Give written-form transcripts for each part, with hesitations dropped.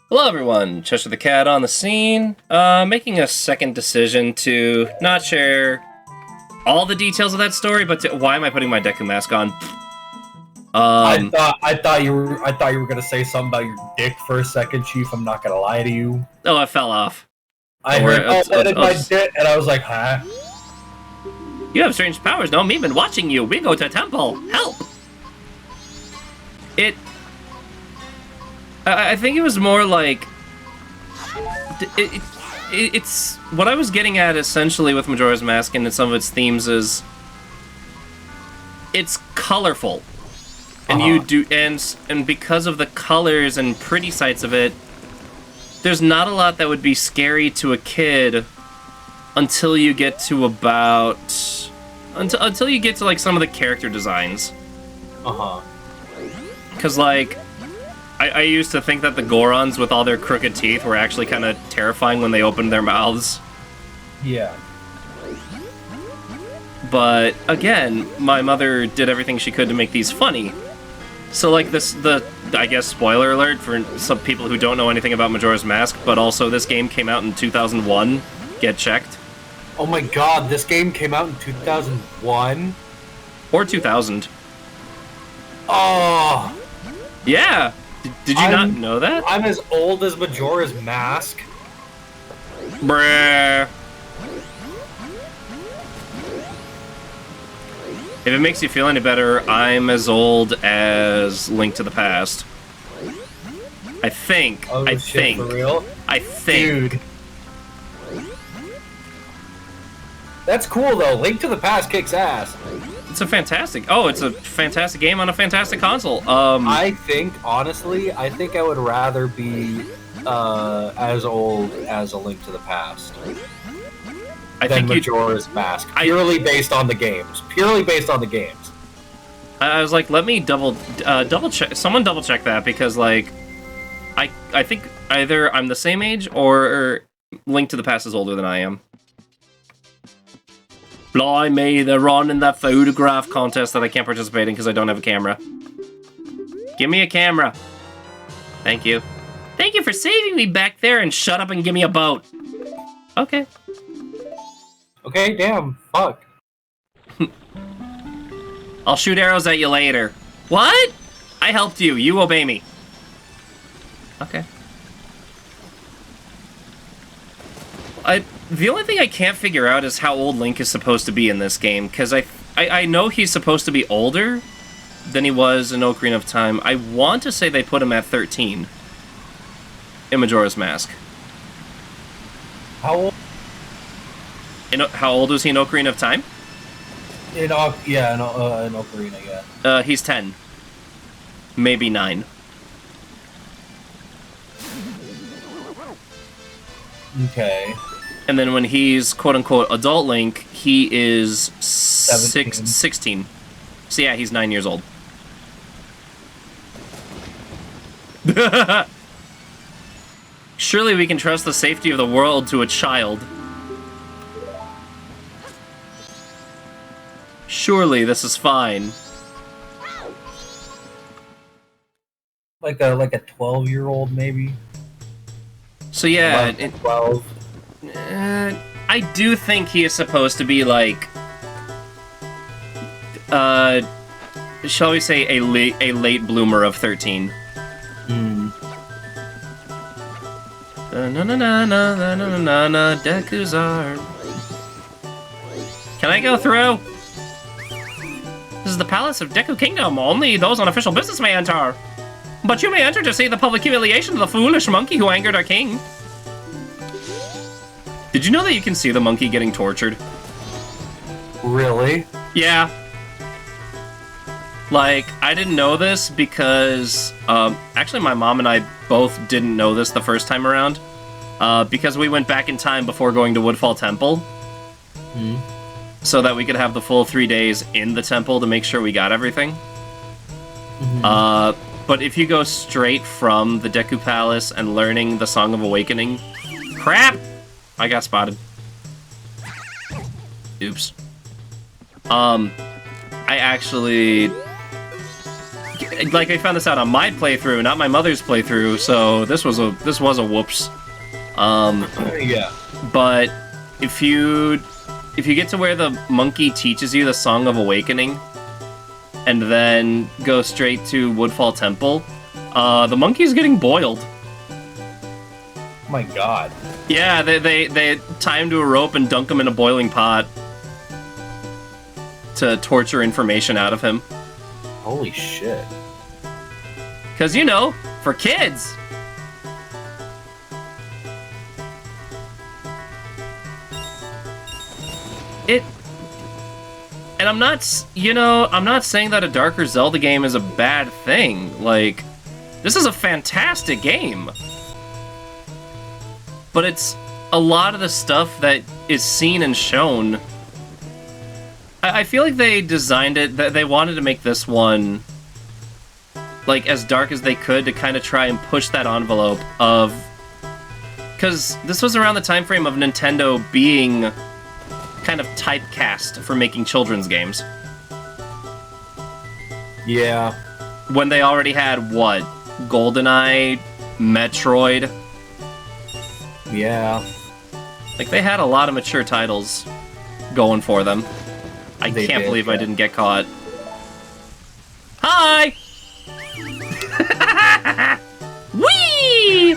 Hello everyone, Cheshire the Cat on the scene, making a second decision to not share all the details of that story, but why am I putting my Deku mask on? I thought you were gonna say something about your dick for a second, Chief. I'm not gonna lie to you. Oh, it fell off. I heard, that in my dick, and I was like, huh? You have strange powers, no? Me been watching you. We go to temple. Help! I think it was more like... It's... What I was getting at, essentially, with Majora's Mask and some of its themes is... It's colorful. And you do... And because of the colors and pretty sights of it, there's not a lot that would be scary to a kid until you get to about... Until you get to, like, some of the character designs. Because, like... I used to think that the Gorons with all their crooked teeth were actually kind of terrifying when they opened their mouths. Yeah. But, again, my mother did everything she could to make these funny. So, like, I guess, spoiler alert for some people who don't know anything about Majora's Mask, but also this game came out in 2001. Get checked. Oh my god, this game came out in 2001? Or 2000. Oh! Yeah! Did you not know that? I'm as old as Majora's Mask. Bruh. If it makes you feel any better, I'm as old as Link to the Past. I think. Oh, shit, for real? I think. Dude. That's cool, though. Link to the Past kicks ass. It's a fantastic game on a fantastic console. I think, honestly, I would rather be as old as A Link to the Past than Majora's Mask. Purely based on the games. Purely based on the games. I was like, let me double check. Someone double check that, because, like, I think either I'm the same age or Link to the Past is older than I am. Blimey, they're running that photograph contest that I can't participate in because I don't have a camera. Give me a camera. Thank you. Thank you for saving me back there, and shut up and give me a boat. Okay. Okay, damn. Fuck. I'll shoot arrows at you later. What? I helped you. You obey me. Okay. The only thing I can't figure out is how old Link is supposed to be in this game, because I know he's supposed to be older than he was in Ocarina of Time. I want to say they put him at 13 in Majora's Mask. How old? How old was he in Ocarina of Time? In Ocarina, yeah. He's 10. Maybe 9. Okay. And then when he's quote-unquote adult Link, he is 17. 16. So yeah, he's 9 years old. Surely we can trust the safety of the world to a child. Surely this is fine. Like a 12-year-old, maybe? So yeah, 12. I do think he is supposed to be like, shall we say, a late bloomer of 13. Deku's arm. Can I go through? This is the palace of Deku Kingdom. Only those on official business may enter. But you may enter to see the public humiliation of the foolish monkey who angered our king. Did you know that you can see the monkey getting tortured? Really? Yeah. Like, I didn't know this because, actually my mom and I both didn't know this the first time around, because we went back in time before going to Woodfall Temple, so that we could have the full 3 days in the temple to make sure we got everything. But if you go straight from the Deku Palace and learning the Song of Awakening... Crap! I got spotted. Oops. I actually... like I found this out on my playthrough, not my mother's playthrough, so this was a whoops. Yeah. But if you get to where the monkey teaches you the Song of Awakening, and then go straight to Woodfall Temple, the monkey's getting boiled. Oh my god. Yeah, they tie him to a rope and dunk him in a boiling pot to torture information out of him. Holy shit. Because, you know, for kids. And I'm not saying that a darker Zelda game is a bad thing. Like, this is a fantastic game. But it's a lot of the stuff that is seen and shown. I feel like they designed it, that they wanted to make this one like as dark as they could to kind of try and push that envelope of, because this was around the time frame of Nintendo being kind of typecast for making children's games. Yeah. When they already had, what? GoldenEye, Metroid. Yeah. Like, they had a lot of mature titles going for them. I can't believe I didn't get caught. Hi! Whee!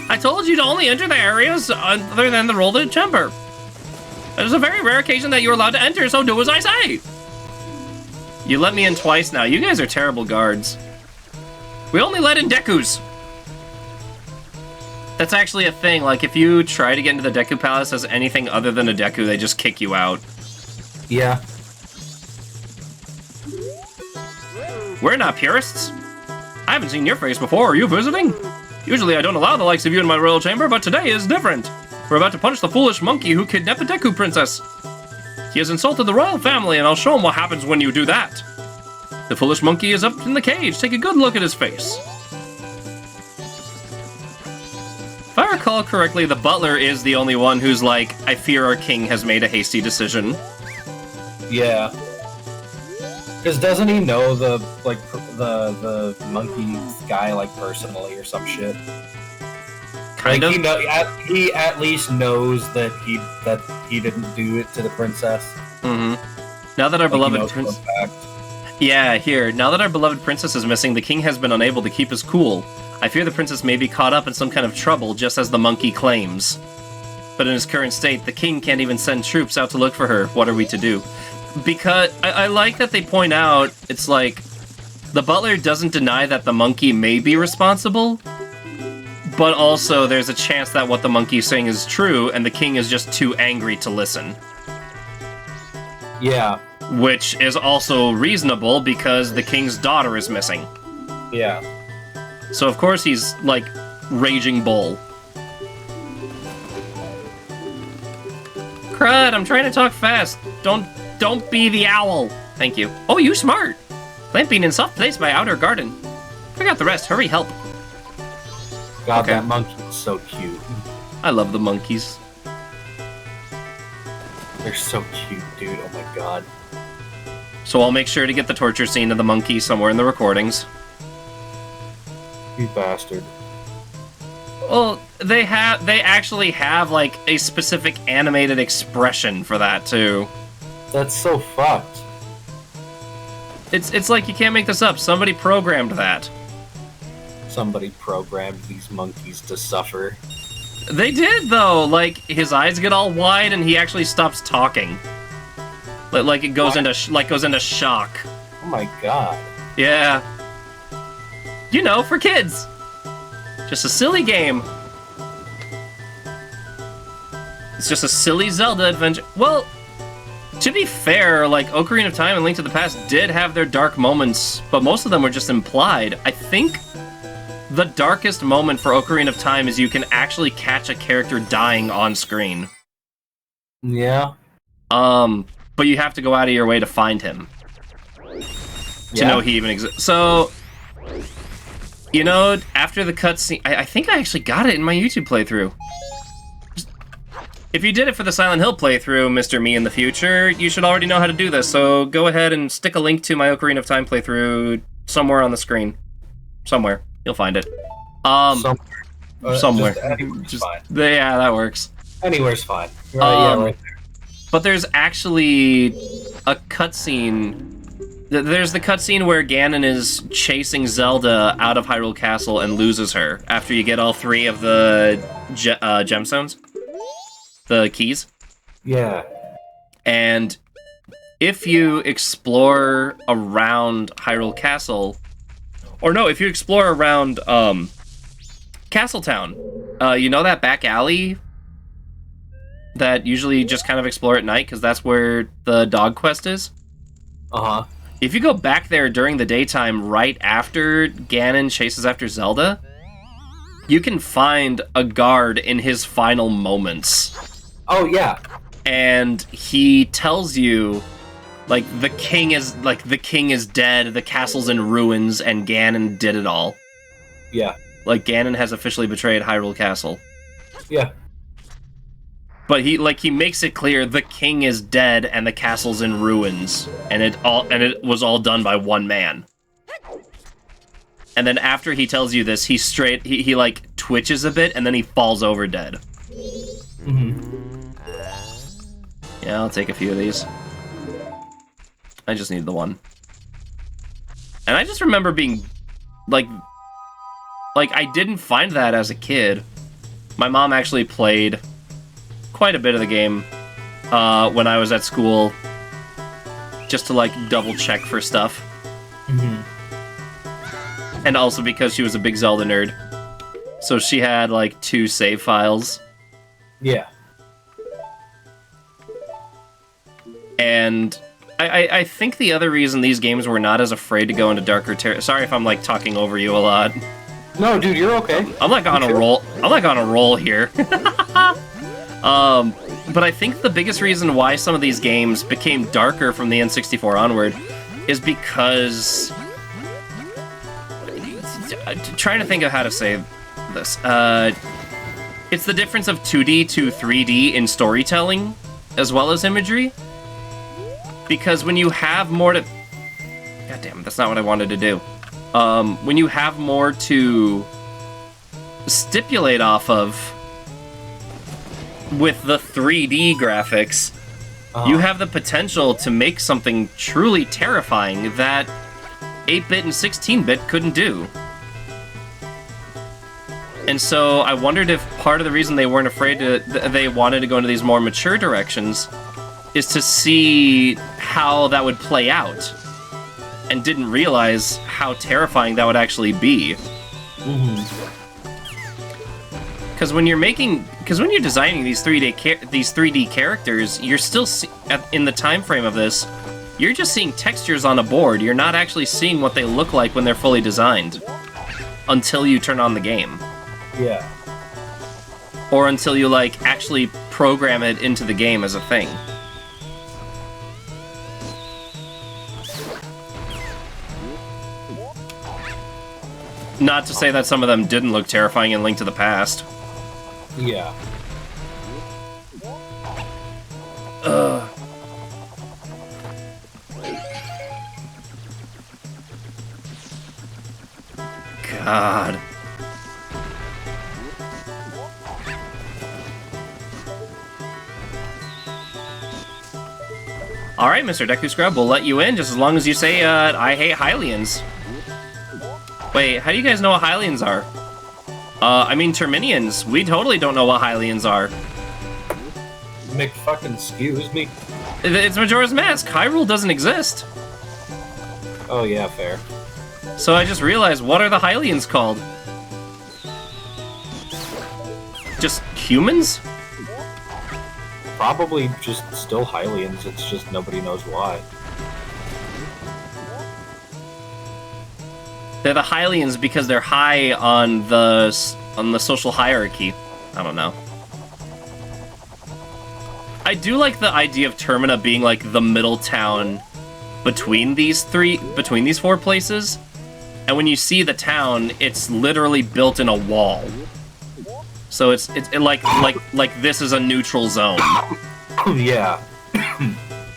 I told you to only enter the areas other than the rolled chamber. There's a very rare occasion that you're allowed to enter, so do as I say. You let me in twice now. You guys are terrible guards. We only let in Dekus. That's actually a thing. Like, if you try to get into the Deku Palace as anything other than a Deku, they just kick you out. Yeah. We're not purists. I haven't seen your face before. Are you visiting? Usually I don't allow the likes of you in my royal chamber, but today is different. We're about to punish the foolish monkey who kidnapped the Deku princess. He has insulted the royal family, and I'll show him what happens when you do that. The foolish monkey is up in the cage. Take a good look at his face. If I recall correctly, the butler is the only one who's like, I fear our king has made a hasty decision. Yeah. Because doesn't he know the monkey guy, like, personally or some shit? Kind of. He at least knows that he didn't do it to the princess. Mm-hmm. Now that our beloved princess... Yeah, here. Now that our beloved princess is missing, the king has been unable to keep his cool. I fear the princess may be caught up in some kind of trouble, just as the monkey claims. But in his current state, the king can't even send troops out to look for her. What are we to do? Because I like that they point out, it's like, the butler doesn't deny that the monkey may be responsible, but also there's a chance that what the monkey is saying is true, and the king is just too angry to listen. Yeah. Which is also reasonable, because the king's daughter is missing. Yeah. So of course he's, like, raging bull. Crud, I'm trying to talk fast. Don't be the owl. Thank you. Oh, you smart. Clamping in soft place by outer garden. Forgot the rest. Hurry, help. God, okay. That monkey is so cute. I love the monkeys. They're so cute, dude. Oh my god. So I'll make sure to get the torture scene of the monkey somewhere in the recordings. You bastard. Well, they actually have, like, a specific animated expression for that, too. That's so fucked. It's like you can't make this up. Somebody programmed that. Somebody programmed these monkeys to suffer. They did, though. Like, his eyes get all wide and he actually stops talking. Like it goes into shock. Oh my god. Yeah. You know, for kids. Just a silly game. It's just a silly Zelda adventure. Well, to be fair, like, Ocarina of Time and Link to the Past did have their dark moments, but most of them were just implied. I think the darkest moment for Ocarina of Time is you can actually catch a character dying on screen. Yeah. But you have to go out of your way to find him. To know he even exists. So, you know, after the cutscene, I think I actually got it in my YouTube playthrough. If you did it for the Silent Hill playthrough, Mr. Me in the future, you should already know how to do this, so go ahead and stick a link to my Ocarina of Time playthrough somewhere on the screen. Somewhere. You'll find it. Somewhere. Just fine. Yeah, that works. Anywhere's fine. Right there. But there's actually a cutscene. There's the cutscene where Ganon is chasing Zelda out of Hyrule Castle and loses her after you get all 3 of the gemstones. The keys. Yeah. And if you explore around Hyrule Castle, or no, if you explore around Castletown, you know that back alley that usually just kind of explore at night because that's where the dog quest is? Uh-huh. If you go back there during the daytime right after Ganon chases after Zelda, you can find a guard in his final moments. Oh, yeah. And he tells you, like, the king is dead, the castle's in ruins, and Ganon did it all. Yeah. Like, Ganon has officially betrayed Hyrule Castle. Yeah. But he makes it clear the king is dead and the castle's in ruins, and it was all done by one man. And then after he tells you this, he like twitches a bit and then he falls over dead. Mm-hmm. Yeah, I'll take a few of these. I just need the one. And I just remember being like I didn't find that as a kid. My mom actually played quite a bit of the game when I was at school, just to like double check for stuff. Mm-hmm. And also because she was a big Zelda nerd, so she had like 2 save files. Yeah. And I think the other reason these games were not as afraid to go into darker territory. Sorry if I'm like talking over you a lot. No, dude, you're okay. I'm like on a roll. I'm like on a roll here. But I think the biggest reason why some of these games became darker from the N64 onward is because... trying to think of how to say this. It's the difference of 2D to 3D in storytelling, as well as imagery. Because when you have more to... God damn, that's not what I wanted to do. When you have more to stipulate off of with the 3D graphics, you have the potential to make something truly terrifying that 8-bit and 16-bit couldn't do. And so I wondered if part of the reason they weren't afraid to... they wanted to go into these more mature directions is to see how that would play out, and didn't realize how terrifying that would actually be. Mm-hmm. Because when you're designing these 3D characters, you're still in the time frame of this, you're just seeing textures on a board. You're not actually seeing what they look like when they're fully designed until you turn on the game. Yeah. Or until you like actually program it into the game as a thing. Not to say that some of them didn't look terrifying in Link to the Past. Yeah. Ugh. God. Alright, Mr. Deku Scrub, we'll let you in just as long as you say, I hate Hylians. Wait, how do you guys know what Hylians are? I mean Terminians. We totally don't know what Hylians are. Excuse me. It's Majora's Mask. Hyrule doesn't exist. Oh yeah, fair. So I just realized, what are the Hylians called? Just humans? Probably just still Hylians, it's just nobody knows why. They're the Hylians because they're high on the social hierarchy. I don't know. I do like the idea of Termina being like the middle town between these 4 places. And when you see the town, it's literally built in a wall. So it's like this is a neutral zone. Yeah.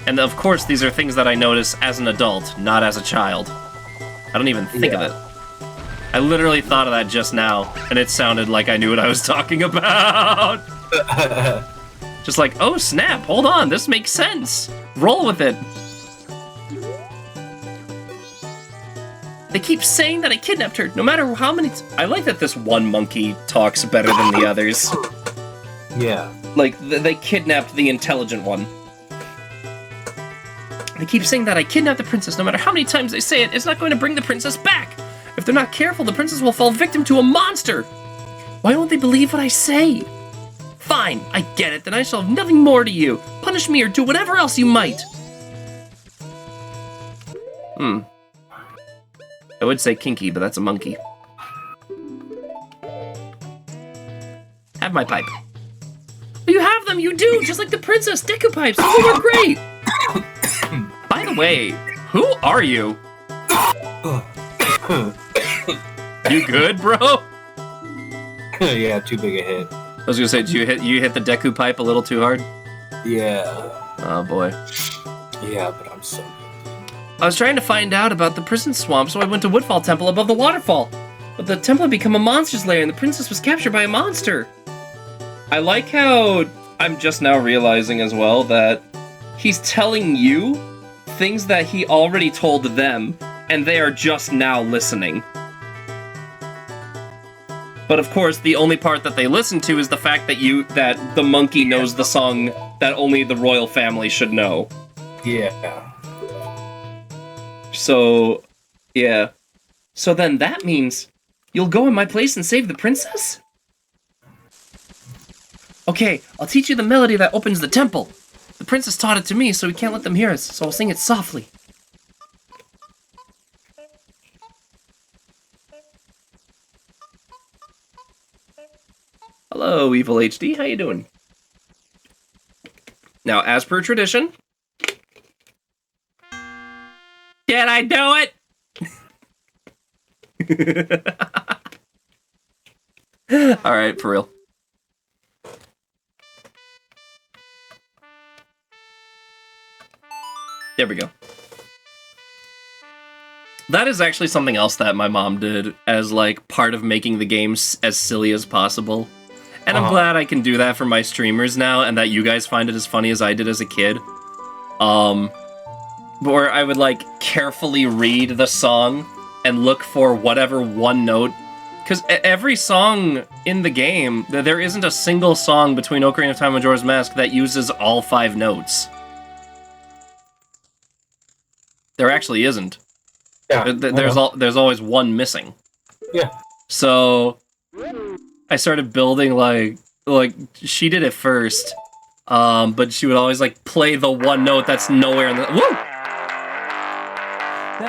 And of course, these are things that I notice as an adult, not as a child. I don't even think of it. I literally thought of that just now, and it sounded like I knew what I was talking about. Just like, oh snap, hold on, this makes sense. Roll with it. They keep saying that I kidnapped her, no matter how many I like that this one monkey talks better than the others. Yeah. Like, they kidnapped the intelligent one. They keep saying that I kidnapped the princess, no matter how many times they say it, it's not going to bring the princess back. If they're not careful, the princess will fall victim to a monster. Why won't they believe what I say? Fine, I get it, then I shall have nothing more to you. Punish me or do whatever else you might. I would say kinky, but that's a monkey. Have my pipe. You have them, you do, just like the princess. Deku pipes, they were great. By the way, who are you? You good, bro? Yeah, too big a hit. I was gonna say, did you hit the Deku pipe a little too hard? Yeah. Oh boy. Yeah, but I'm so good. I was trying to find out about the prison swamp, so I went to Woodfall Temple above the waterfall. But the temple had become a monster's lair, and the princess was captured by a monster. I like how I'm just now realizing as well that he's telling you things that he already told them, and they are just now listening. But of course, the only part that they listen to is the fact that the monkey knows the song that only the royal family should know. Yeah. So, yeah. So then that means you'll go in my place and save the princess? Okay, I'll teach you the melody that opens the temple. The princess taught it to me, so we can't let them hear us, so I'll sing it softly. Hello, Evil HD, how you doing? Now, as per tradition... Can I do it? Alright, for real. There we go. That is actually something else that my mom did as, like, part of making the game as silly as possible. And I'm glad I can do that for my streamers now, and that you guys find it as funny as I did as a kid. Where I would, like, carefully read the song and look for whatever one note. Because every song in the game, there isn't a single song between Ocarina of Time and Majora's Mask that uses all 5 notes. There actually isn't. Yeah. There's always one missing. Yeah. So I started building like she did it first, but she would always like play the one note that's nowhere in the. Woo!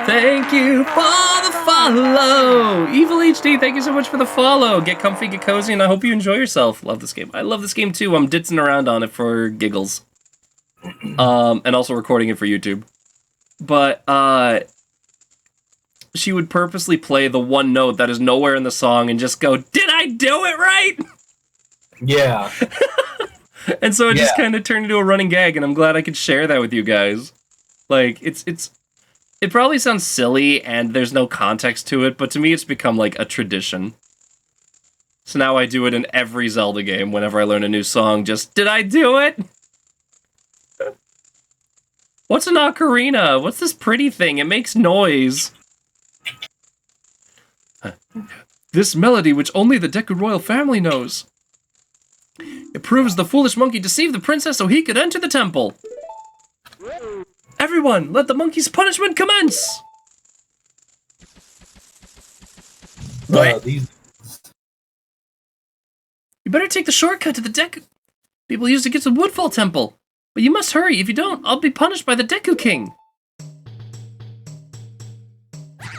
Thank you for the follow, Evil HD. Thank you so much for the follow. Get comfy, get cozy, and I hope you enjoy yourself. Love this game. I love this game too. I'm ditzing around on it for giggles, and also recording it for YouTube. But she would purposely play the one note that is nowhere in the song and just go, "Did I do it right?" Yeah. And so it just kind of turned into a running gag, and I'm glad I could share that with you guys. Like, it probably sounds silly and there's no context to it, but to me it's become like a tradition. So now I do it in every Zelda game whenever I learn a new song, just, did I do it? What's an ocarina? What's this pretty thing? It makes noise. This melody which only the Deku royal family knows. It proves the foolish monkey deceived the princess so he could enter the temple. Everyone, let the monkey's punishment commence! What? You better take the shortcut to the Deku people use to get to the Woodfall Temple. But you must hurry. If you don't, I'll be punished by the Deku King.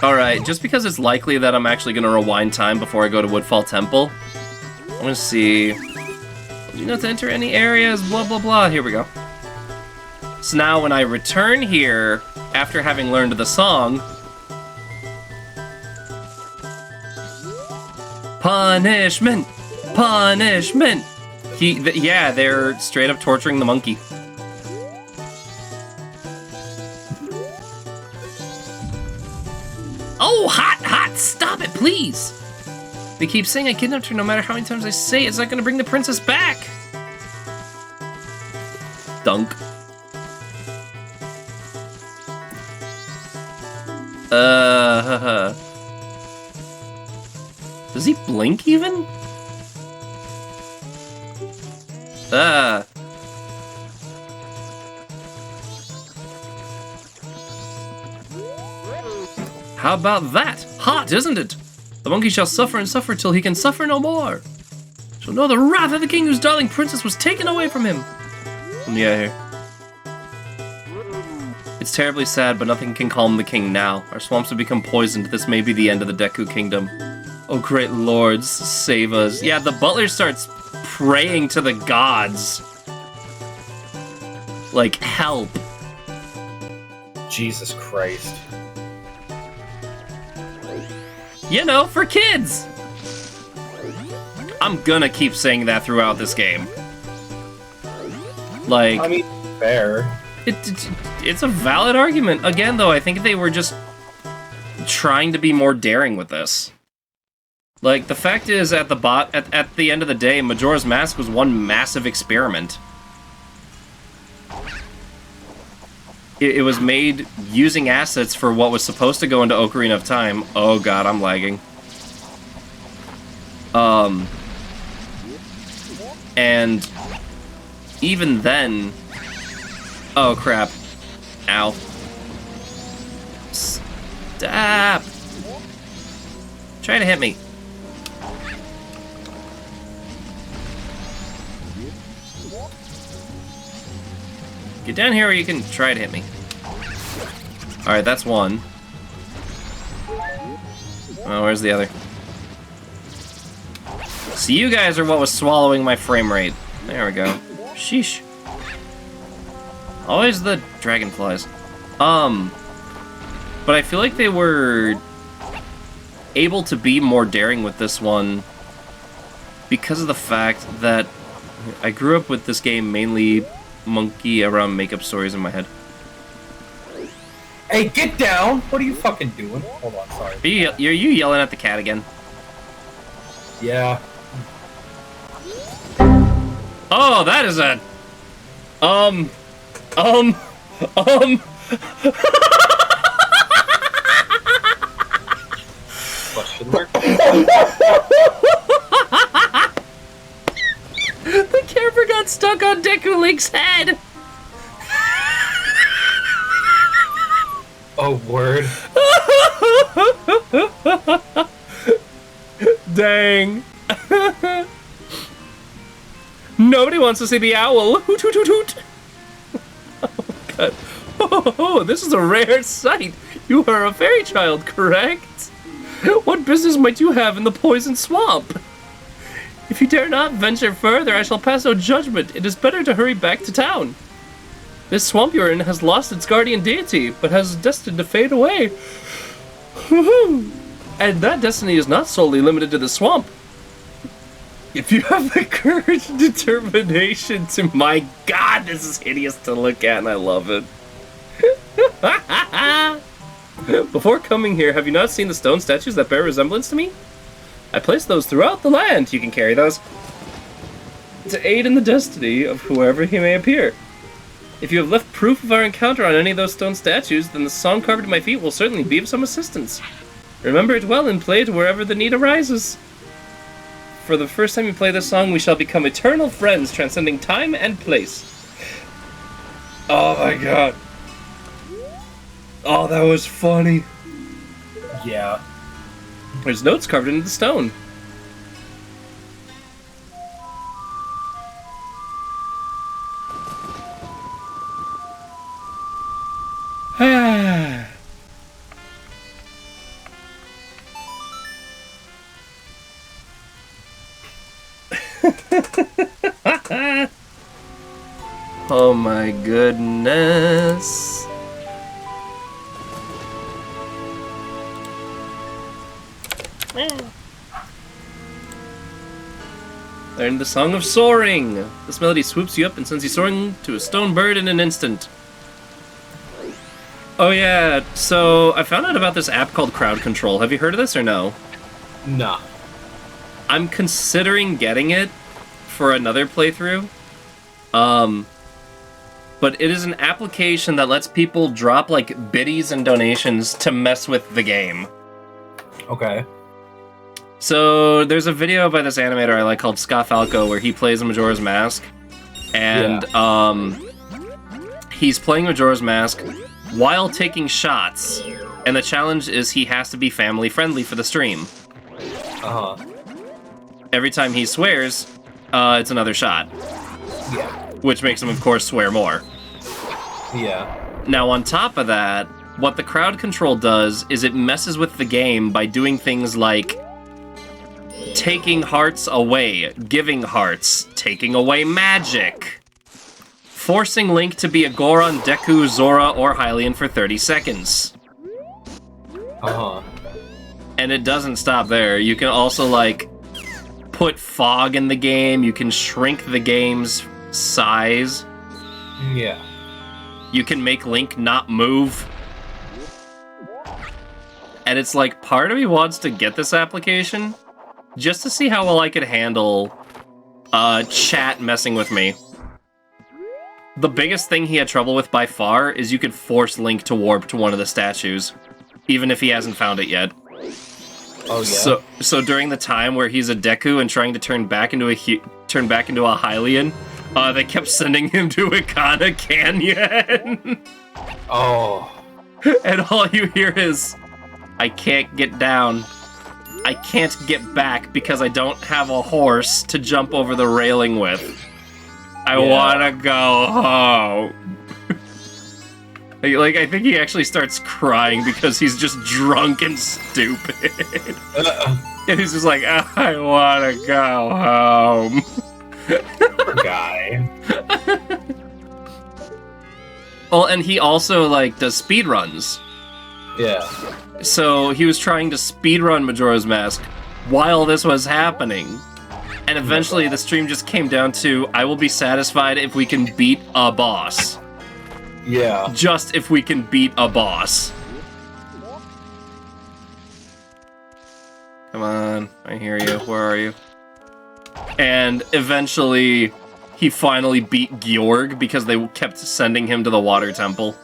Alright, just because it's likely that I'm actually going to rewind time before I go to Woodfall Temple, I'm going to see... Do you know to enter any areas? Blah, blah, blah. Here we go. So now when I return here, after having learned the song... Punishment! Punishment! Yeah, they're straight up torturing the monkey. Oh, hot! Stop it, please! They keep saying I kidnapped her no matter how many times I say it's not gonna bring the princess back! Dunk. Does he blink even? How about that? Hot, isn't it? The monkey shall suffer and suffer till he can suffer no more. Shall know the wrath of the king whose darling princess was taken away from him. Let me out here. It's terribly sad, but nothing can calm the king now. Our swamps have become poisoned. This may be the end of the Deku Kingdom. Oh, great lords, save us. Yeah, the butler starts praying to the gods. Like, help. Jesus Christ. You know, for kids! I'm gonna keep saying that throughout this game. Like... I mean, fair. It's a valid argument. Again, though, I think they were just trying to be more daring with this. Like, the fact is, at the end of the day, Majora's Mask was one massive experiment. It was made using assets for what was supposed to go into Ocarina of Time. Oh god, I'm lagging. And even then... Oh crap. Ow. Stop! Try to hit me. Get down here or you can try to hit me. Alright, that's one. Oh, where's the other? So you guys are what was swallowing my frame rate. There we go. Sheesh. Always the dragonflies. But I feel like they were able to be more daring with this one because of the fact that I grew up with this game mainly monkey around makeup stories in my head. Hey, get down! What are you fucking doing? Hold on, sorry. Are you yelling at the cat again? Yeah. Oh, that is a... Question mark? The camera got stuck on Deku Link's head! Oh, word. Dang. Nobody wants to see the owl. Hoot, hoot, hoot, hoot. Oh, God. Oh, this is a rare sight. You are a fairy child, correct? What business might you have in the poison swamp? If you dare not venture further, I shall pass no judgment. It is better to hurry back to town. This swamp you're in has lost its guardian deity, but has destined to fade away. And that destiny is not solely limited to the swamp. If you have the courage and determination to... My god, this is hideous to look at, and I love it. Before coming here, have you not seen the stone statues that bear resemblance to me? I placed those throughout the land. You can carry those to aid in the destiny of whoever he may appear. If you have left proof of our encounter on any of those stone statues, then the song carved at my feet will certainly be of some assistance. Remember it well and play it wherever the need arises. For the first time you play this song, we shall become eternal friends, transcending time and place. Oh my god. Oh, that was funny. Yeah. There's notes carved into the stone. Oh my goodness. Learn the Song of Soaring. This melody swoops you up and sends you soaring to a stone bird in an instant. Oh yeah, so I found out about this app called Crowd Control. Have you heard of this or no? Nah. I'm considering getting it for another playthrough. But it is an application that lets people drop, like, biddies and donations to mess with the game. Okay. So, there's a video by this animator I like called Scott Falco where he plays Majora's Mask. And, he's playing Majora's Mask while taking shots. And the challenge is he has to be family-friendly for the stream. Uh-huh. Every time he swears, it's another shot. Yeah. Which makes him, of course, swear more. Yeah. Now, on top of that, what the crowd control does is it messes with the game by doing things like taking hearts away, giving hearts, taking away magic, forcing Link to be a Goron, Deku, Zora, or Hylian for 30 seconds. Uh-huh. And it doesn't stop there. You can also, like, put fog in the game. You can shrink the game's size. Yeah. You can make Link not move. And it's like, part of me wants to get this application just to see how well I could handle chat messing with me. The biggest thing he had trouble with by far is you could force Link to warp to one of the statues, even if he hasn't found it yet. Oh yeah. So during the time where he's a Deku and trying to turn back into a Hylian, they kept sending him to Ikana Canyon. Oh. And all you hear is, I can't get down. I can't get back because I don't have a horse to jump over the railing with. I wanna go home. Like, I think he actually starts crying because he's just drunk and stupid. And he's just like, I wanna go home. Guy. Well, and he also, like, does speedruns. Yeah. So he was trying to speedrun Majora's Mask while this was happening. And eventually the stream just came down to, I will be satisfied if we can beat a boss. Yeah. Just if we can beat a boss. Come on, I hear you. Where are you? And eventually, he finally beat Georg because they kept sending him to the water temple.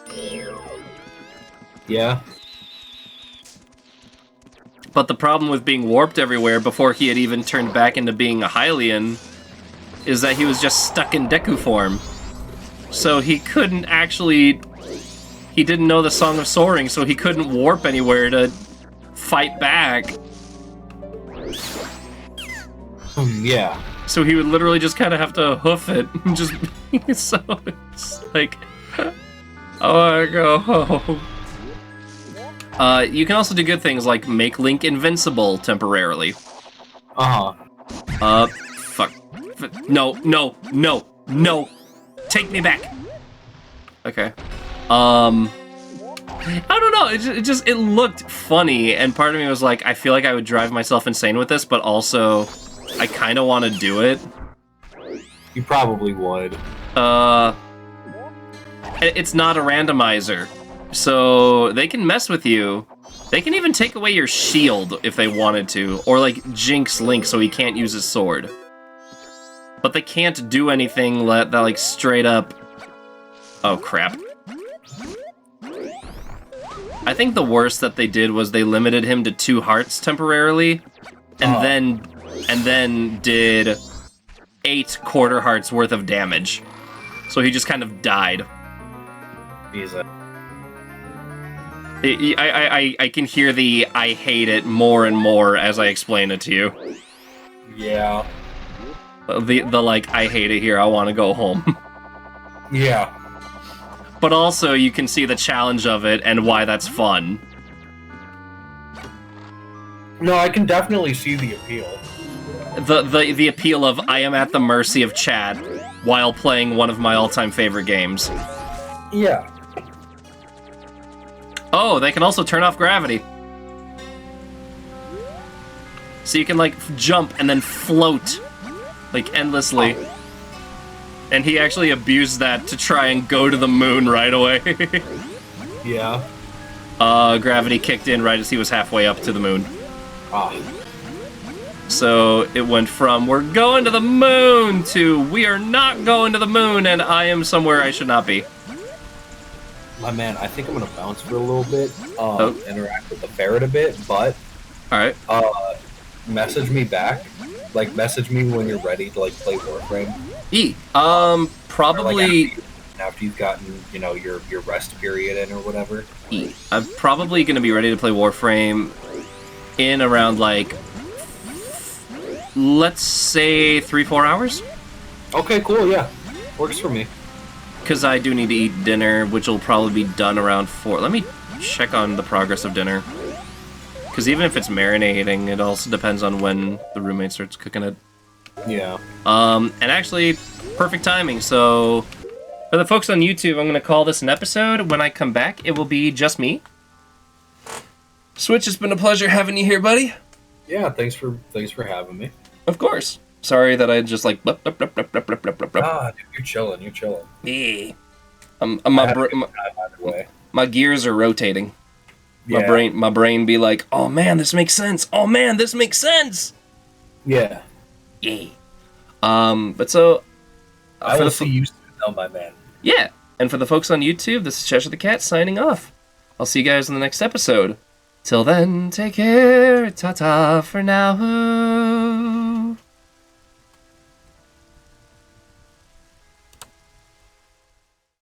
Yeah. But the problem with being warped everywhere before he had even turned back into being a Hylian is that he was just stuck in Deku form. So he couldn't actually... He didn't know the Song of Soaring, so he couldn't warp anywhere to fight back. Yeah. So he would literally just kind of have to hoof it. Just so it's like, I want to go home. You can also do good things like make Link invincible temporarily. Uh-huh. Fuck. No. Take me back. Okay. I don't know. It looked funny, and part of me was like, I feel like I would drive myself insane with this, but also, I kind of want to do it. You probably would. It's not a randomizer, so they can mess with you. They can even take away your shield if they wanted to, or like jinx Link so he can't use his sword. But they can't do anything that like straight up... Oh crap. I think the worst that they did was they limited him to 2 hearts temporarily, and then did 8 quarter hearts worth of damage. So he just kind of died. Easy. I can hear the I hate it more and more as I explain it to you. Yeah. The like, I hate it here, I want to go home. Yeah. But also, you can see the challenge of it and why that's fun. No, I can definitely see the appeal. The appeal of I am at the mercy of chat while playing one of my all-time favorite games. Yeah. Oh, they can also turn off gravity. So you can, like, jump and then float like endlessly. And he actually abused that to try and go to the moon right away. Yeah. Gravity kicked in right as he was halfway up to the moon. Ah. So it went from, we're going to the moon, to, we are not going to the moon, and I am somewhere I should not be. My man, I think I'm going to bounce for a little bit, Oh. interact with the ferret a bit, but... Alright. Message me back. Like, message me when you're ready to, like, play Warframe. Probably... Like after you've gotten, you know, your rest period in or whatever. I'm probably going to be ready to play Warframe in around, like, let's say 3-4 hours? Okay, cool, yeah. Works for me. Because I do need to eat dinner, which will probably be done around 4. Let me check on the progress of dinner. Because even if it's marinating, it also depends on when the roommate starts cooking it. Yeah. And actually, perfect timing, so... For the folks on YouTube, I'm going to call this an episode. When I come back, it will be just me. Switch, it's been a pleasure having you here, buddy. Yeah, thanks for having me. Of course. Sorry that I just like... Dude, you're chilling, Yeah. My gears are rotating. Yeah. My brain be like, oh man, this makes sense. Oh man, this makes sense. Yeah. Yeah. But so... I will see you soon, though, my man. Yeah. And for the folks on YouTube, this is Cheshire the Cat signing off. I'll see you guys in the next episode. Till then, take care. Ta-ta for now.